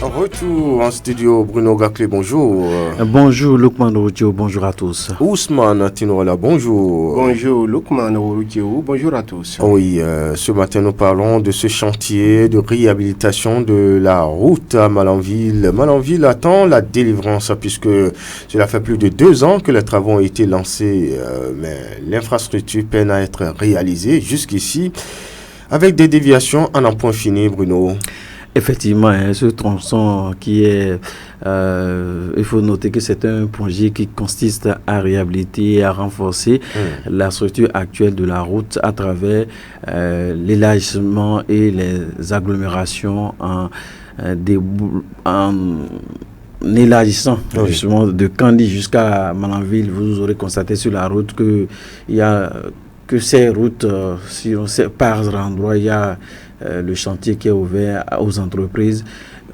Retour en studio, Bruno Gaclé, bonjour. Bonjour Lukman Oroutio, bonjour à tous. Ousmane Tinola, bonjour. Bonjour Lukman Oroutio, bonjour à tous. Oui, ce matin nous parlons de ce chantier de réhabilitation de la route à Malanville. Malanville attend la délivrance puisque cela fait plus de 2 ans que les travaux ont été lancés, mais l'infrastructure peine à être réalisée jusqu'ici avec des déviations à n'en point fini, Bruno. Effectivement, ce tronçon qui est, il faut noter que c'est un projet qui consiste à réhabiliter et à renforcer la structure actuelle de la route à travers l'élargissement et les agglomérations en élargissant justement de Candy jusqu'à Malanville. Vous aurez constaté sur la route que il y a que ces routes, si on sait par endroits, il y a le chantier qui est ouvert aux entreprises,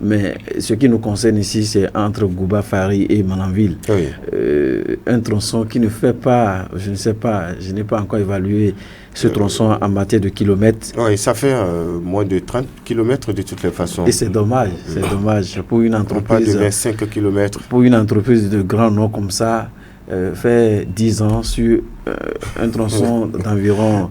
mais ce qui nous concerne ici, c'est entre Gouba, Fari et Malanville. Oui. Un tronçon qui ne fait pas, je ne sais pas, je n'ai pas encore évalué ce tronçon en matière de kilomètres. Oui, ça fait moins de 30 kilomètres de toutes les façons. Et c'est dommage pour une entreprise. On parle de 25 kilomètres. Pour une entreprise de grand nom comme ça, faire 10 ans sur un tronçon d'environ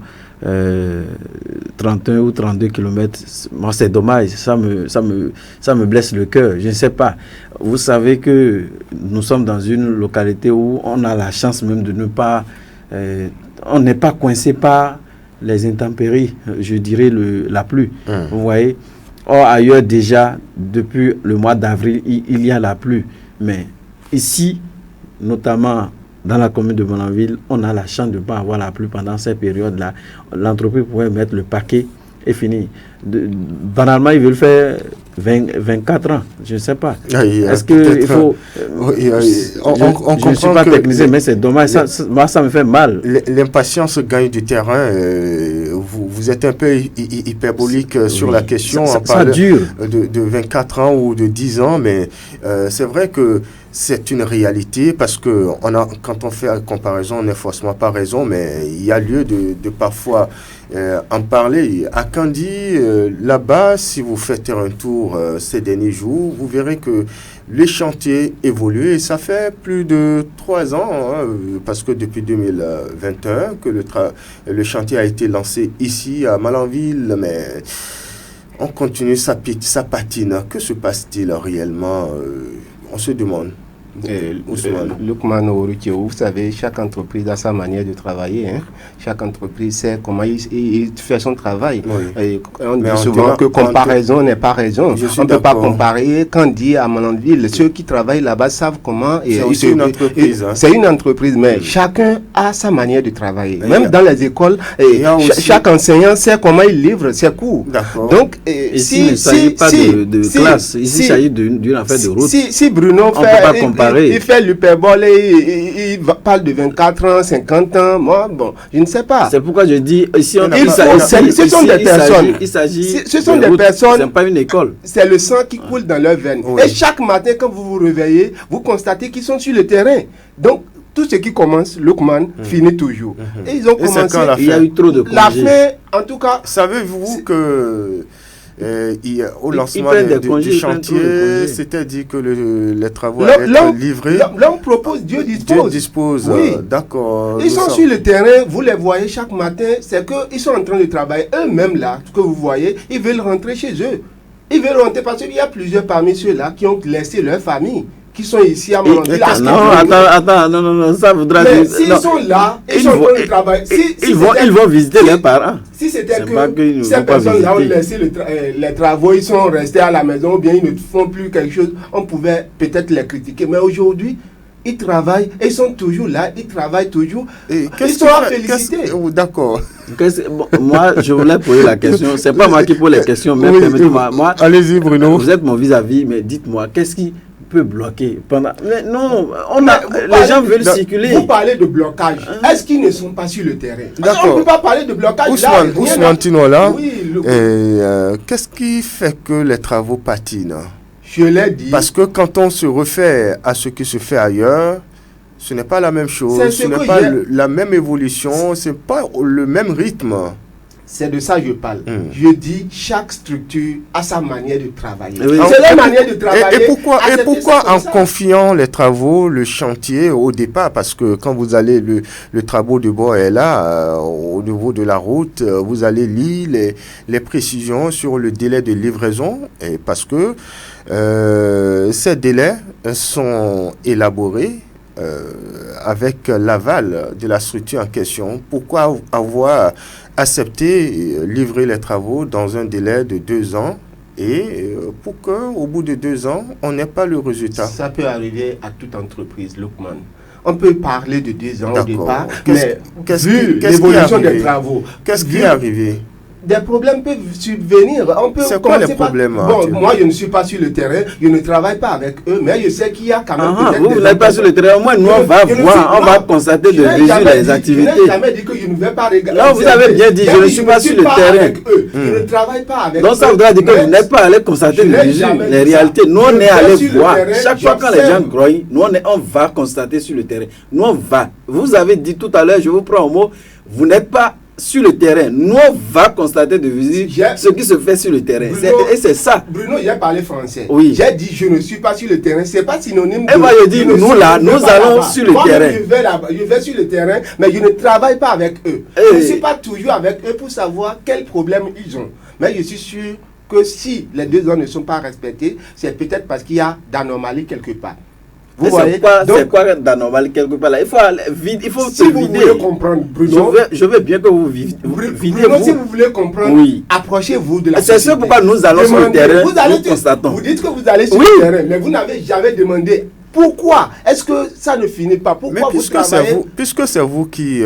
31 ou 32 kilomètres, moi c'est dommage, ça me blesse le cœur, je ne sais pas. Vous savez que nous sommes dans une localité où on a la chance même de ne pas, on n'est pas coincé par les intempéries, je dirais la pluie, vous voyez. Or ailleurs déjà, depuis le mois d'avril, il y a la pluie, mais ici, notamment dans la commune de Malanville, on a la chance de ne pas avoir la pluie pendant ces périodes-là. L'entreprise pourrait mettre le paquet et fini. Banalement, ils veulent faire 24 ans. Je ne sais pas. Est-ce qu'il faut... je ne suis pas technicien, mais c'est dommage. Moi, ça me fait mal. L'impatience gagne du terrain. Vous êtes un peu hyperbolique sur la question. Ça dure. De 24 ans ou de 10 ans, mais c'est vrai que c'est une réalité parce que quand on fait la comparaison, on n'est forcément pas raison, mais il y a lieu de parfois en parler. À Candy, là-bas, si vous faites un tour ces derniers jours, vous verrez que les chantiers évoluent et ça fait plus de 3 ans, parce que depuis 2021 que le chantier a été lancé ici à Malanville, mais on continue, ça patine. Que se passe-t-il réellement? On se demande. Lukman Oroutio, vous savez, chaque entreprise a sa manière de travailler. Chaque entreprise sait comment il fait son travail. Oui. On dit souvent que comparaison n'est pas raison. On ne peut pas comparer Candy à Malanville. Ceux qui travaillent là-bas savent comment. C'est une entreprise. C'est une entreprise, mais chacun a sa manière de travailler. Même dans les écoles, chaque enseignant sait comment il livre ses cours. Donc, ici, il ne s'agit pas de classe. Ici, il s'agit d'une affaire de route. Si Bruno il fait l'hyperbole et il parle de 24 ans, 50 ans. Moi, bon, je ne sais pas. C'est pourquoi je dis, ici, ce sont des personnes. Ce sont des personnes. Ce n'est pas une école. C'est le sang qui coule dans leurs veines. Oui. Et chaque matin, quand vous vous réveillez, vous constatez qu'ils sont sur le terrain. Donc, tout ce qui commence, Lukman, finit toujours. Et ils ont commencé. Il y a eu trop de congés. La fin, en tout cas. Savez-vous que au lancement du chantier, c'était dit que les travaux allaient être livrés. L'homme propose, Dieu dispose. Dieu dispose, oui. D'accord. Ils sont sur le terrain, vous les voyez chaque matin, c'est qu'ils sont en train de travailler. Eux-mêmes là, ce que vous voyez, ils veulent rentrer chez eux. Ils veulent rentrer parce qu'il y a plusieurs parmi ceux-là qui ont laissé leur famille, qui sont ici à Malanville. Non, ça voudra dire... S'ils sont là, ils sont en train de travailler. Ils vont visiter leurs parents. Si c'était que ces personnes-là ont laissé les travaux, ils sont restés à la maison, ou bien ils ne font plus quelque chose, on pouvait peut-être les critiquer. Mais aujourd'hui, ils travaillent, et ils sont toujours là, ils travaillent toujours. Ils sont à féliciter. D'accord. Moi, je voulais poser la question. C'est pas moi qui pose les questions, mais moi, allez-y, Bruno. Vous êtes mon vis-à-vis, mais dites-moi, qu'est-ce qui peut bloquer pendant... Mais non, les gens veulent circuler. Vous parlez de blocage. Est-ce qu'ils ne sont pas sur le terrain? D'accord. On ne peut pas parler de blocage. Ousmane Tinola, qu'est-ce qui fait que les travaux patinent? Je l'ai dit. Parce que quand on se refait à ce qui se fait ailleurs, ce n'est pas la même chose, ce n'est pas la même évolution, ce n'est pas le même rythme. C'est de ça que je parle. Je dis chaque structure a sa manière de travailler. Oui. C'est la manière de travailler. Et pourquoi en confiant les travaux, le chantier au départ? Parce que quand vous allez, le travaux de bord est là, au niveau de la route, vous allez lire les précisions sur le délai de livraison. Et parce que ces délais sont élaborés avec l'aval de la structure en question. Pourquoi avoir accepté livrer les travaux dans un délai de 2 ans et pour qu'au bout de 2 ans, on n'ait pas le résultat? Ça peut arriver à toute entreprise, Lukman. On peut parler de 2 ans au départ, mais vu l'évolution des travaux, qu'est-ce qui est arrivé? Des problèmes peuvent subvenir. C'est quoi les problèmes? Bon, moi, je ne suis pas sur le terrain, je ne travaille pas avec eux, mais je sais qu'il y a quand même vous n'êtes pas sur le terrain, moi, nous, on va voir, on va constater de visu les activités. Je n'ai jamais dit que je ne vais pas regarder. Non, vous avez bien dit, je ne suis pas sur le terrain. Je ne travaille pas avec eux. Donc, ça voudrait dire que vous n'êtes pas allé constater de visu les réalités. Nous, on est allé voir. Chaque fois quand les gens grognent, nous, on va constater sur le terrain. Nous, on va. Vous avez dit tout à l'heure, je vous prends au mot, vous n'êtes pas sur le terrain. Nous, on va constater de visu ce qui se fait sur le terrain. Et c'est ça. Bruno, il a parlé français. Oui. J'ai dit je ne suis pas sur le terrain. C'est pas synonyme de... Et moi, je dis, nous là, nous allons sur le terrain. Je vais sur le terrain, mais je ne travaille pas avec eux. Je ne suis pas toujours avec eux pour savoir quels problèmes ils ont. Mais je suis sûr que si les 2 ans ne sont pas respectés, c'est peut-être parce qu'il y a d'anomalies quelque part. Vous voyez, c'est quoi d'anormal quelque part là? Il faut si vous voulez comprendre, Bruno, je veux bien que vous videz. Bruno, si vous voulez comprendre, oui, approchez-vous de la société. C'est ce pourquoi nous allons sur le terrain, nous constatons. Vous dites que vous allez sur le terrain, mais vous n'avez jamais demandé pourquoi. Est-ce que ça ne finit pas? Pourquoi vous travaillez? Puisque c'est vous qui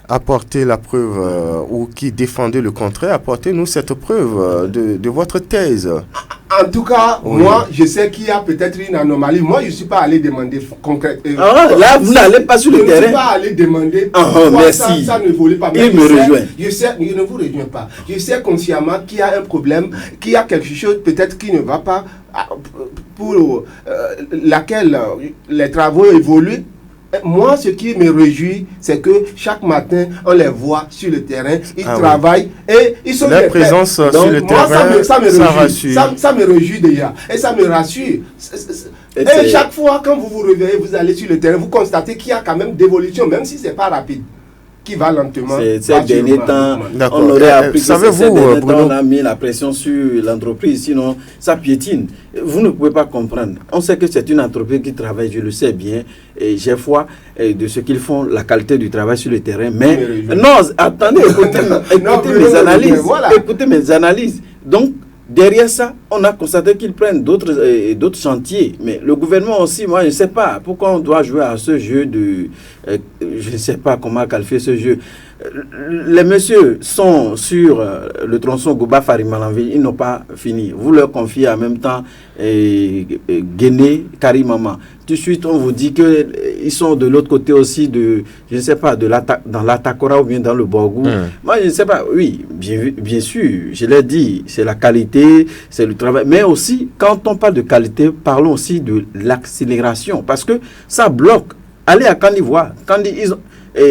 apportez la preuve ou qui défendez le contraire, apportez-nous cette preuve de votre thèse. En tout cas, moi, je sais qu'il y a peut-être une anomalie. Moi, je ne suis pas allé demander concrètement. Là, vous n'allez pas sur le terrain. Je ne suis pas allé demander pourquoi ça ne volait pas. Il me rejoint. Je ne vous rejoins pas. Je sais consciemment qu'il y a un problème, qu'il y a quelque chose peut-être qui ne va pas, pour laquelle les travaux évoluent. Moi, ce qui me réjouit, c'est que chaque matin, on les voit sur le terrain, ils travaillent et ils sont la présence sur le terrain, ça me réjouit déjà et ça me rassure. Et chaque fois, quand vous vous réveillez, vous allez sur le terrain, vous constatez qu'il y a quand même d'évolution, même si ce n'est pas rapide, qui va lentement. Ces derniers temps, on aurait appris que ces derniers temps, on a mis la pression sur l'entreprise, sinon ça piétine. Vous ne pouvez pas comprendre. On sait que c'est une entreprise qui travaille, je le sais bien, et j'ai foi de ce qu'ils font, la qualité du travail sur le terrain. Mais non, attendez, écoutez mes analyses. Voilà. Écoutez mes analyses. Donc, derrière ça, on a constaté qu'ils prennent d'autres chantiers. Mais le gouvernement aussi, moi, je ne sais pas pourquoi on doit jouer à ce jeu de... je ne sais pas comment qualifier ce jeu. Les messieurs sont sur le tronçon Gouba-Farimalanville, ils n'ont pas fini. Vous leur confiez en même temps Guéné, Karimama. Tout de suite, on vous dit qu'ils sont de l'autre côté aussi de, je ne sais pas, dans l'Atakora ou bien dans le Borgou. Moi, je ne sais pas, oui, bien sûr, je l'ai dit, c'est la qualité, c'est le travail. Mais aussi, quand on parle de qualité, parlons aussi de l'accélération. Parce que ça bloque. Allez à Candivoire.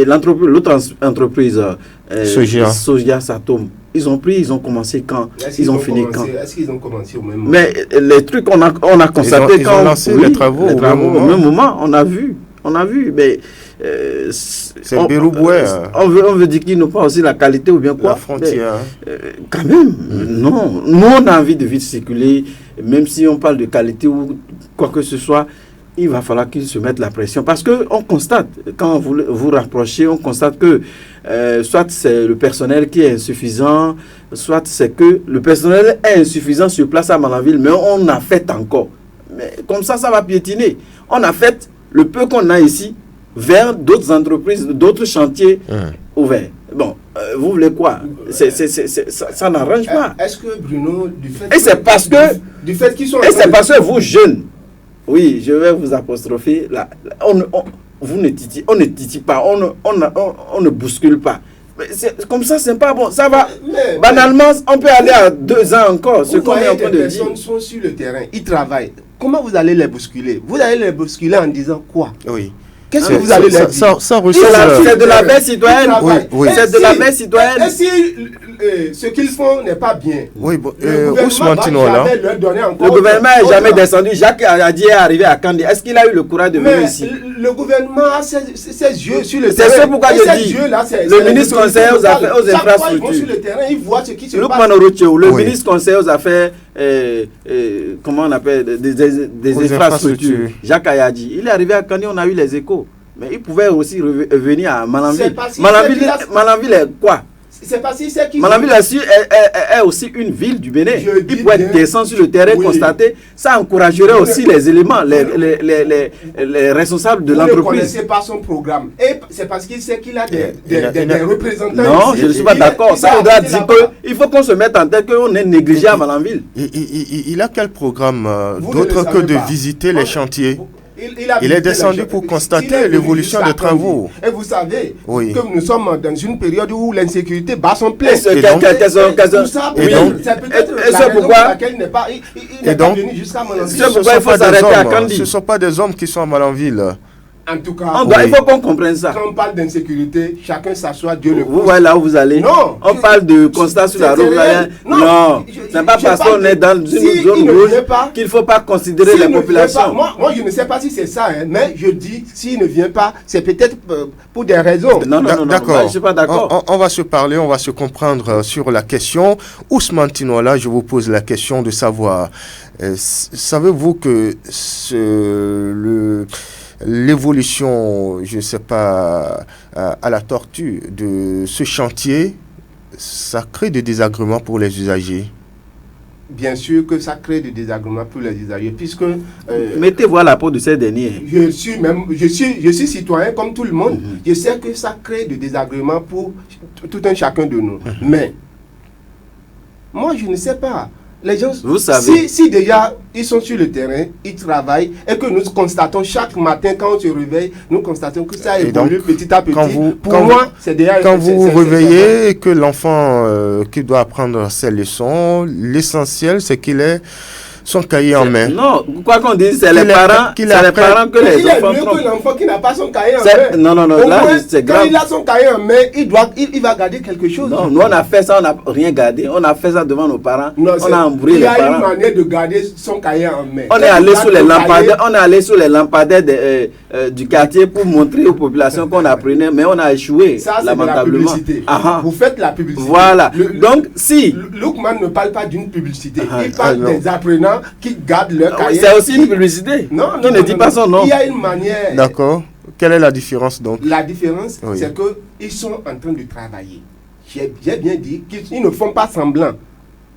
L'autre entreprise, Soja Satom, ils ont commencé quand? Ils ont fini quand? Est-ce qu'ils ont commencé au même moment? Mais les trucs, on a constaté ils ont lancé les travaux au même moment. On a vu. Mais c'est Bérouboué. On veut dire qu'ils n'ont pas aussi la qualité ou bien quoi? La frontière. Mais, quand même, non. Nous, on a envie de vite circuler, même si on parle de qualité ou quoi que ce soit. Il va falloir qu'ils se mettent la pression. Parce qu'on constate, quand vous vous rapprochez, on constate que soit c'est le personnel qui est insuffisant, soit c'est que le personnel est insuffisant sur place à Malanville, mais on a fait encore. Mais comme ça va piétiner. On a fait le peu qu'on a ici vers d'autres entreprises, d'autres chantiers ouverts. Bon, vous voulez quoi? Ça n'arrange pas. Est-ce que Bruno, du fait qu'ils sont... Et c'est parce que vous, jeunes, oui, je vais vous apostropher. On ne titille pas, on ne bouscule pas. Comme ça, c'est pas bon. Ça va. Banalement, on peut aller à 2 ans encore. Ce qu'on est en train de dire. Les personnes sont sur le terrain, ils travaillent. Comment vous allez les bousculer? Vous allez les bousculer en disant quoi? Oui. Qu'est-ce que vous allez leur dire? C'est de la veille citoyenne. C'est de la veille citoyenne. Et si ce qu'ils font n'est pas bien, le gouvernement n'est jamais descendu. Jacques Ayadi est arrivé à Kandi. Est-ce qu'il a eu le courage de venir ici? Le gouvernement a ses yeux sur le terrain. C'est ça pourquoi je dis. Le ministre conseiller aux infrastructures. Sur le terrain, il voit ce qui se passe. Le ministre conseiller aux affaires, comment on appelle, des infrastructures. Jacques Ayadi. Il est arrivé à Kandi, on a eu les échos. Mais il pouvait aussi revenir à Malanville. Malanville est quoi? C'est pas si c'est qui. Malanville est aussi une ville du Bénin. Il pourrait descendre sur le terrain, constater. Ça encouragerait aussi les éléments, les responsables de l'entreprise. Vous ne connaissez pas son programme. Et c'est parce qu'il sait qu'il a des représentants. Non, je ne suis pas d'accord. Ça, on doit dire qu'il faut qu'on se mette en tête qu'on est négligé à Malanville. Il a quel programme d'autre que de visiter les chantiers? Il est descendu pour constater l'évolution des travaux. Et vous savez que nous sommes dans une période où l'insécurité bat son plein. Et donc, c'est pourquoi il n'est pas venu jusqu'à Malanville. Ce ne sont pas des hommes qui sont à Malanville. En tout cas, il faut qu'on comprenne ça. Quand on parle d'insécurité, chacun s'assoit, Dieu le Vous voyez là où vous allez. Non. On parle de constat sur la route. Non. Ce n'est pas parce qu'on est dans une zone rouge qu'il ne faut pas considérer les populations. Moi, je ne sais pas si c'est ça, mais je dis, s'il ne vient pas, c'est peut-être pour des raisons. Non. D'accord. Je ne suis pas d'accord. On va se parler, on va se comprendre sur la question. Ousmane Tinola, je vous pose la question de savoir, savez-vous que l'évolution, je ne sais pas, à la tortue de ce chantier, ça crée des désagréments pour les usagers? Bien sûr que ça crée des désagréments pour les usagers, puisque... mettez-vous à la peau de ces derniers. Je suis citoyen comme tout le monde. Je sais que ça crée des désagréments pour tout un chacun de nous. Mais, moi, je ne sais pas. Les gens, vous savez, si déjà ils sont sur le terrain, ils travaillent et que nous constatons chaque matin quand on se réveille, nous constatons que ça évolue petit à petit. Quand vous vous réveillez et que l'enfant qui doit apprendre ses leçons, l'essentiel c'est qu'il ait son cahier en main. Non, quoi qu'on dise, c'est les parents que les enfants trompent. Que l'enfant qui n'a pas son cahier en main. Non, là, c'est grave. Quand il a son cahier en main, il va garder quelque chose. Non, nous on a fait ça, on n'a rien gardé. On a fait ça devant nos parents. Non, on a embrouillé les parents. Il y a une manière de garder son cahier en main. On est allé sous les lampadaires, du quartier pour montrer aux populations qu'on apprenait, mais on a échoué, ça, lamentablement. C'est de la publicité. Vous faites la publicité. Voilà. Donc, si... Lookman ne parle pas d'une publicité. Il parle des apprenants qui gardent leur cahier. C'est aussi une publicité. Non, qui ne dit pas son nom. Il y a une manière. D'accord. Quelle est la différence donc? La différence, c'est qu'ils sont en train de travailler. J'ai bien dit qu'ils ne font pas semblant.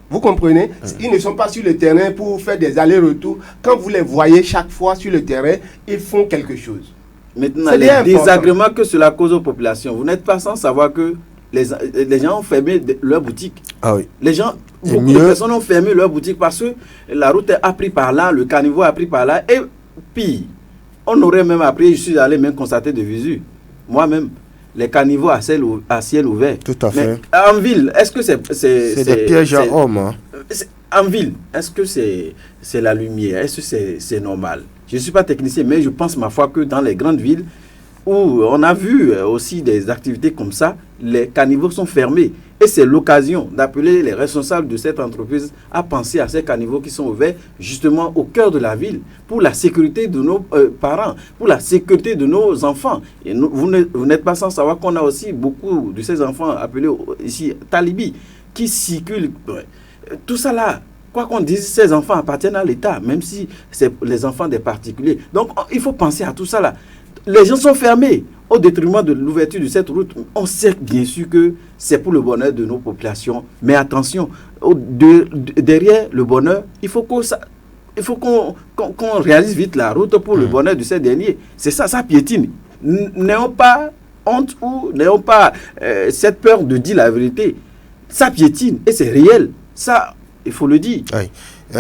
Vous comprenez? Ils ne sont pas sur le terrain pour faire des allers-retours. Quand vous les voyez chaque fois sur le terrain, ils font quelque chose. Maintenant, les désagréments que cela cause aux populations, vous n'êtes pas sans savoir que les gens ont fermé leur boutique. Ah oui. Beaucoup de personnes ont fermé leur boutique parce que la route a pris par là, le caniveau a pris par là. Et puis, on aurait même appris, je suis allé même constater de visu, moi-même, les caniveaux à ciel ouvert. Tout à fait. Mais en ville, est-ce que c'est des pièges à hommes, hein. En ville, est-ce que c'est la lumière? Est-ce que c'est normal? Je ne suis pas technicien, mais je pense ma foi que dans les grandes villes, où on a vu aussi des activités comme ça, les caniveaux sont fermés. Et c'est l'occasion d'appeler les responsables de cette entreprise à penser à ces caniveaux qui sont ouverts justement au cœur de la ville, pour la sécurité de nos parents, pour la sécurité de nos enfants. Et vous n'êtes pas sans savoir qu'on a aussi beaucoup de ces enfants appelés ici talibis qui circulent. Tout ça là, quoi qu'on dise, ces enfants appartiennent à l'État, même si c'est les enfants des particuliers. Donc il faut penser à tout ça là. Les gens sont fermés au détriment de l'ouverture de cette route. On sait bien sûr que c'est pour le bonheur de nos populations. Mais attention, derrière le bonheur, il faut qu'on réalise vite la route pour le bonheur de ces derniers. C'est ça, ça piétine. N'ayons pas honte ou n'ayons pas cette peur de dire la vérité. Ça piétine et c'est réel. Ça, il faut le dire. Oui.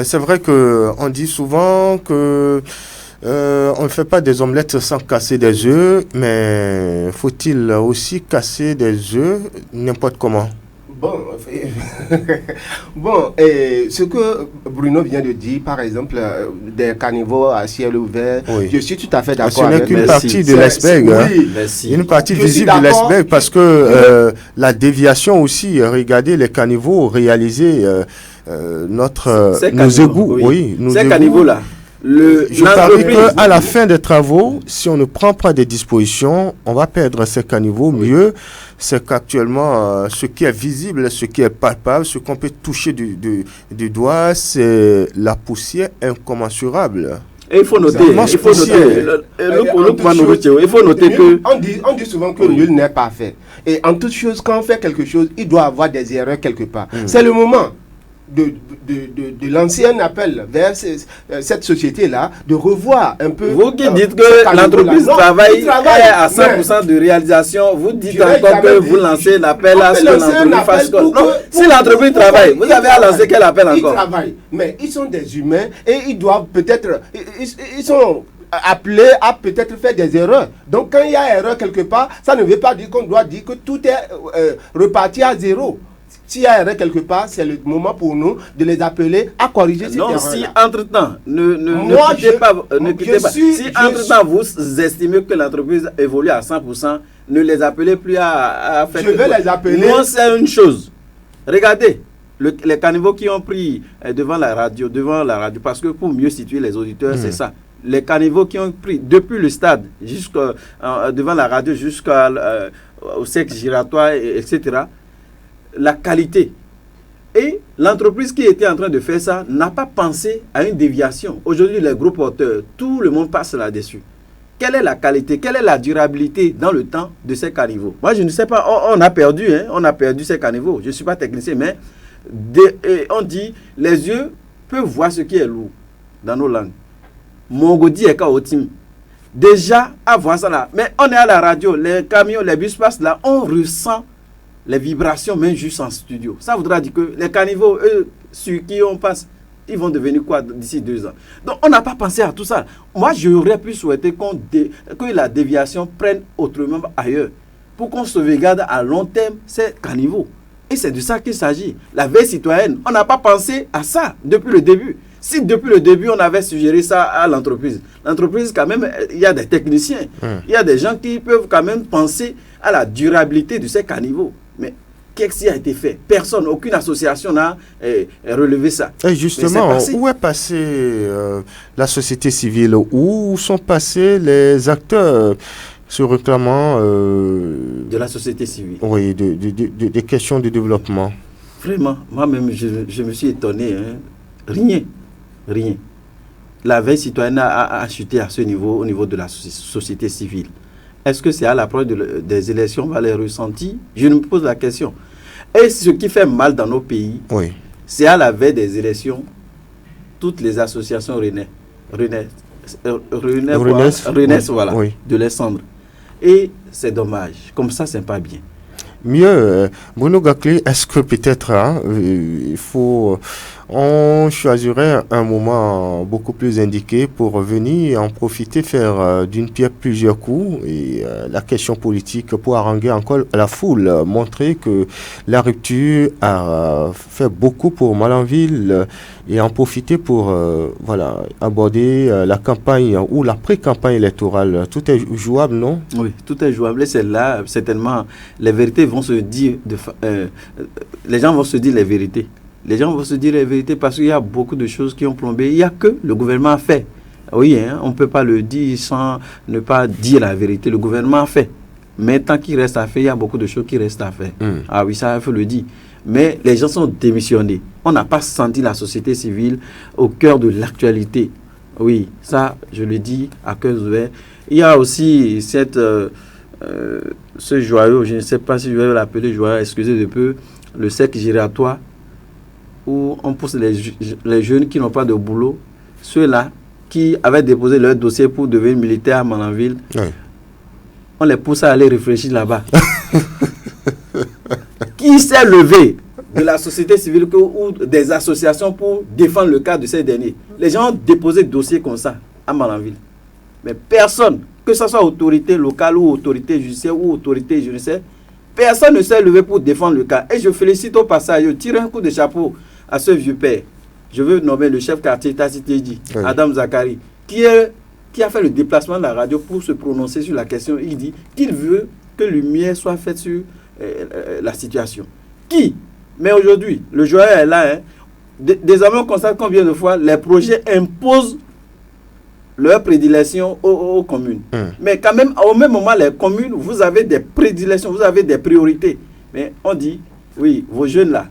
C'est vrai qu'on dit souvent que on ne fait pas des omelettes sans casser des œufs, mais faut-il aussi casser des œufs n'importe comment? Bon, ce que Bruno vient de dire, par exemple, des caniveaux à ciel ouvert, je suis tout à fait d'accord. Ce n'est qu'une partie de l'iceberg. Une partie visible de l'iceberg parce que la déviation aussi, regardez les caniveaux réalisés, nos égouts. Ces caniveaux-là. Je parie qu'à la fin des travaux, si on ne prend pas des dispositions, on va perdre ces caniveaux. Mieux, c'est qu'actuellement, ce qui est visible, ce qui est palpable, ce qu'on peut toucher du doigt, c'est la poussière incommensurable. Et il faut noter, on dit souvent que nul n'est parfait. Et en toute chose, quand on fait quelque chose, il doit avoir des erreurs quelque part. C'est le moment de l'ancien appel vers cette société-là, de revoir un peu... Vous qui dites que l'entreprise travaille à 100% de réalisation, vous dites encore que vous lancez l'appel à ce que l'entreprise fasse... Non, si l'entreprise travaille, vous avez à lancer quel appel encore? Ils travaillent, mais ils sont des humains et ils doivent peut-être... Ils sont appelés à peut-être faire des erreurs. Donc quand il y a erreur quelque part, ça ne veut pas dire qu'on doit dire que tout est reparti à zéro. S'il y a erreur quelque part, c'est le moment pour nous de les appeler à corriger ces erreurs. Non, si entre-temps, ne quittez pas. Si entre-temps, vous estimez que l'entreprise évolue à 100%, ne les appelez plus à faire... Je vais les appeler... Moi, c'est une chose. Regardez, les caniveaux qui ont pris devant la radio, parce que pour mieux situer les auditeurs, c'est ça. Les caniveaux qui ont pris depuis le stade, devant la radio, jusqu'au cercle giratoire, etc., la qualité. Et l'entreprise qui était en train de faire ça n'a pas pensé à une déviation. Aujourd'hui, les gros porteurs, tout le monde passe là-dessus. Quelle est la qualité, quelle est la durabilité dans le temps de ces caniveaux? Moi, je ne sais pas, on a perdu ces caniveaux. Je ne suis pas technicien, mais on dit, les yeux peuvent voir ce qui est lourd dans nos langues. Mongodi est chaotique. Déjà, à voir ça là. Mais on est à la radio, les camions, les bus passent là, on ressent les vibrations, même juste en studio. Ça voudra dire que les caniveaux, eux, sur qui on passe, ils vont devenir quoi d'ici 2 ans? Donc, on n'a pas pensé à tout ça. Moi, j'aurais pu souhaiter que la déviation prenne autrement ailleurs pour qu'on sauvegarde à long terme ces caniveaux. Et c'est de ça qu'il s'agit. La veille citoyenne, on n'a pas pensé à ça depuis le début. Si depuis le début, on avait suggéré ça à l'entreprise, quand même, il y a des techniciens, il y a des gens qui peuvent quand même penser à la durabilité de ces caniveaux. Mais qu'est-ce qui a été fait? Personne, aucune association n'a relevé ça. Et justement, où est passée la société civile? Où sont passés les acteurs se réclamant de la société civile? Oui, des questions de développement. Vraiment, moi-même, je me suis étonné. Rien. La veille citoyenne a chuté à ce niveau, au niveau de la société civile. Est-ce que c'est à l'approche des élections, on va les ressentir? Je me pose la question. Et ce qui fait mal dans nos pays, c'est à la veille des élections, toutes les associations renaissent, voilà, de les cendres. Et c'est dommage. Comme ça, c'est pas bien. Mieux, Bruno Gaclé, est-ce que peut-être on choisirait un moment beaucoup plus indiqué pour venir en profiter, faire d'une pierre plusieurs coups, et la question politique pour haranguer encore la foule, montrer que la rupture a fait beaucoup pour Malanville et en profiter pour aborder la campagne ou la pré-campagne électorale. Tout est jouable, non? Oui, tout est jouable. Et c'est là, certainement, les vérités vont se dire, les gens vont se dire les vérités. Les gens vont se dire les vérités parce qu'il y a beaucoup de choses qui ont plombé. Il n'y a que le gouvernement a fait. Oui, on ne peut pas le dire sans ne pas dire la vérité. Le gouvernement a fait. Mais tant qu'il reste à faire, il y a beaucoup de choses qui restent à faire. Ah oui, ça, il faut le dire. Mais les gens sont démissionnés. On n'a pas senti la société civile au cœur de l'actualité. Oui, ça, je le dis à cœur ouvert. Il y a aussi ce joyau, je ne sais pas si je vais l'appeler joyau, excusez de peu, le cercle giratoire, où on pousse les jeunes qui n'ont pas de boulot, ceux-là qui avaient déposé leur dossier pour devenir militaire à Malanville, on les pousse à aller réfléchir là-bas. Qui s'est levé de la société civile ou des associations pour défendre le cas de ces derniers? Les gens ont déposé des dossiers comme ça à Malanville. Mais personne, que ce soit autorité locale ou autorité judiciaire ou autorité, je ne sais, Personne ne s'est levé pour défendre le cas. Et je félicite au passage, je tire un coup de chapeau à ce vieux père. Je veux nommer le chef quartier Tassiteji, Adam Zakari, qui a fait le déplacement de la radio pour se prononcer sur la question. Il dit qu'il veut que lumière soit faite sur la situation. Qui? Mais aujourd'hui, le joueur est là. Désormais, on constate combien de fois les projets imposent leur prédilection aux communes. Mais quand même, au même moment, les communes, vous avez des prédilections, vous avez des priorités. Mais on dit, oui, vos jeunes là,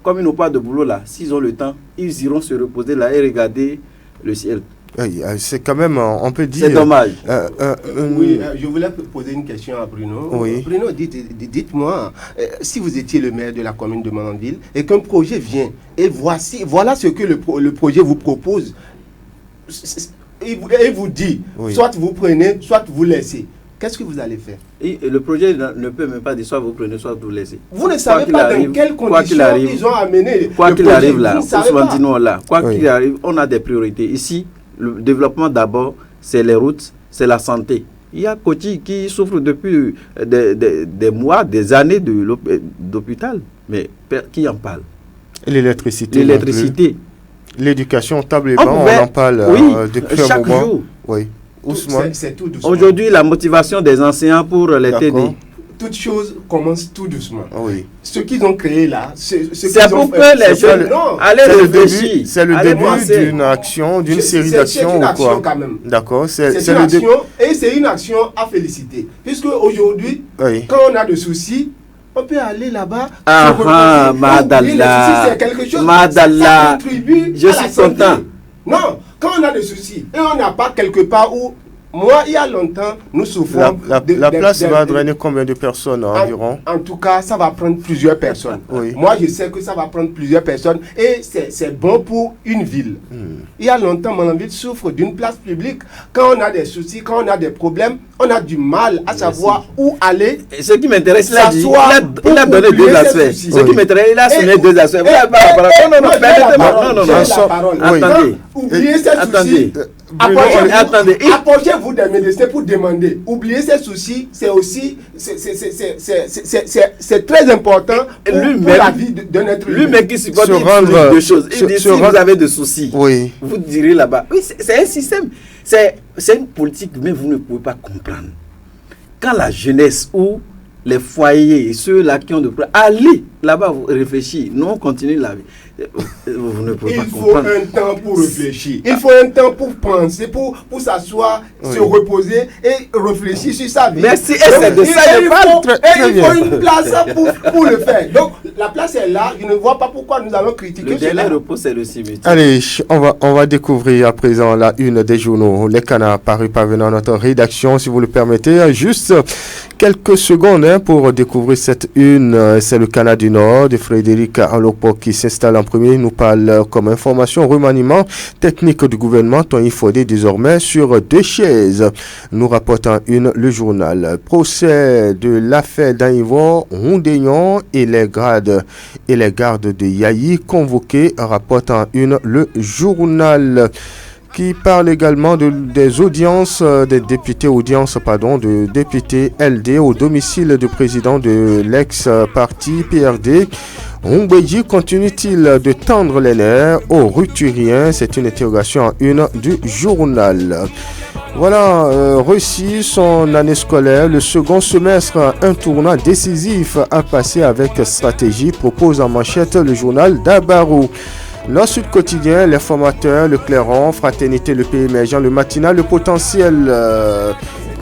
comme ils n'ont pas de boulot là, s'ils ont le temps, ils iront se reposer là et regarder le ciel. Oui, c'est quand même, on peut dire... C'est dommage. Oui, je voulais poser une question à Bruno. Oui. Bruno, dites-moi, si vous étiez le maire de la commune de Malanville et qu'un projet vient, et voilà ce que le projet vous propose, et vous dit, soit vous prenez, soit vous laissez. Qu'est-ce que vous allez faire? Et le projet ne peut même pas dire soit vous prenez, soit vous laissez. Vous ne savez pas dans quelles conditions ils ont amené quoi qu'il arrive là, quoi qu'il arrive, on a des priorités. Ici, le développement d'abord, c'est les routes, c'est la santé. Il y a Koti qui souffre depuis des mois, des années d'hôpital. Mais qui en parle? L'électricité. L'éducation, table et banc, on en parle depuis un moment. Jour. Oui. C'est tout doucement. Aujourd'hui, la motivation des enseignants pour les TD. Toute chose commence tout doucement. Oui. Ce qu'ils ont créé là, c'est pour que les jeunes allez réfléchir. C'est le début d'une action, d'une série d'actions ou quoi? D'accord. C'est une action et c'est une action à féliciter. Puisque aujourd'hui, quand on a des soucis, on peut aller là-bas. Madalla. C'est quelque chose Madalla. Ça contribue je suis content. Non, quand on a des soucis et on n'a pas quelque part où, moi, il y a longtemps, nous souffrons. La place va drainer combien de personnes environ? En tout cas, ça va prendre plusieurs personnes. Moi, je sais que ça va prendre plusieurs personnes et c'est bon pour une ville. Il y a longtemps, Malanville souffre d'une place publique. Quand on a des soucis, quand on a des problèmes, on a du mal à savoir où aller. Et ce qui m'intéresse, il a donné deux aspects. Ce qui m'intéresse, il a sonné deux aspects. Non. Attendez. Oubliez ces soucis. Approchez-vous des médecins pour demander. Oubliez ces soucis, c'est aussi c'est très important pour la vie d'un être humain. Lui-même qui supporte deux choses. Il dit si vous avez des soucis, vous direz là-bas. Oui, c'est un système. C'est une politique, mais vous ne pouvez pas comprendre. Quand la jeunesse ou les foyers, ceux-là qui ont de problèmes, allez là-bas, vous réfléchissez. Non, continuez la vie. Vous ne pouvez pas comprendre. Il faut un temps pour réfléchir. Il faut un temps pour penser, pour s'asseoir, se reposer et réfléchir sur sa vie. Merci. Et c'est de ça il faut une place pour le faire. Donc, la place est là. Je ne vois pas pourquoi nous allons critiquer. Le dernier repos, c'est le cimetière. Allez, on va découvrir à présent la une des journaux. Les canards parus parvenant à notre rédaction, si vous le permettez. Juste quelques secondes pour découvrir cette une. C'est le Canard du Nord de Frédéric Alopo qui s'installe en premier. Il nous parle comme information remaniement technique du gouvernement. Tony Fodé désormais sur 2 chaises. Nous rapporte en une le journal. Procès de l'affaire d'Anivor, Rondéon et les gardes de Yayi convoqués, rapporte en une le journal, qui parle également des audiences des députés, de députés LD au domicile du président de l'ex-parti PRD. Ngbeji continue-t-il de tendre les nerfs aux Ruturiens? C'est une interrogation en une du journal. Voilà, réussi son année scolaire, le second semestre, un tournant décisif à passer avec stratégie, propose en manchette le journal d'Abarou. Le Sud Quotidien, les formateurs, le Clairon, Fraternité, le Pays émergent, le Matinal, le Potentiel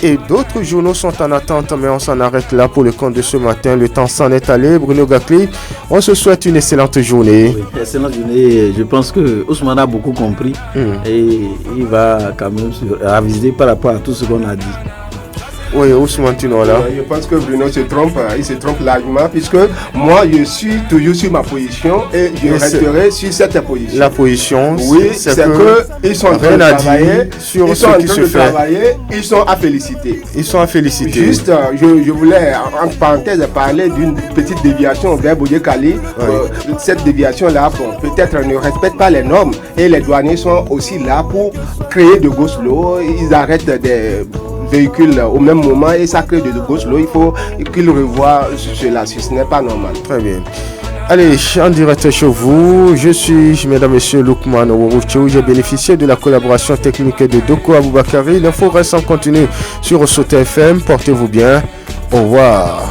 et d'autres journaux sont en attente, mais on s'en arrête là pour le compte de ce matin. Le temps s'en est allé. Bruno Gakli, on se souhaite une excellente journée. Oui, excellente journée. Je pense que Ousmane a beaucoup compris et il va quand même se raviser par rapport à tout ce qu'on a dit. Oui, Ousmane Tinola. Je pense que Bruno se trompe, il se trompe largement, puisque moi je suis toujours sur ma position et je resterai sur cette position. La position, oui, c'est que ils sont en train de travailler, sur ce qui se fait. Ils sont à féliciter. Juste, je voulais en parenthèse parler d'une petite déviation vers Boudjekali. Cette déviation-là, peut-être ne respecte pas les normes et les douaniers sont aussi là pour créer de go slow. Ils arrêtent des véhiculent au même moment et ça crée de grosses lots. Il faut qu'ils revoient cela, ce n'est pas normal. Très bien. Allez, en direct chez vous, je suis, mesdames et messieurs, Lukman Ourouchou. J'ai bénéficié de la collaboration technique de Doko Aboubakari. L'info reste en continu sur Sauté FM. Portez-vous bien. Au revoir.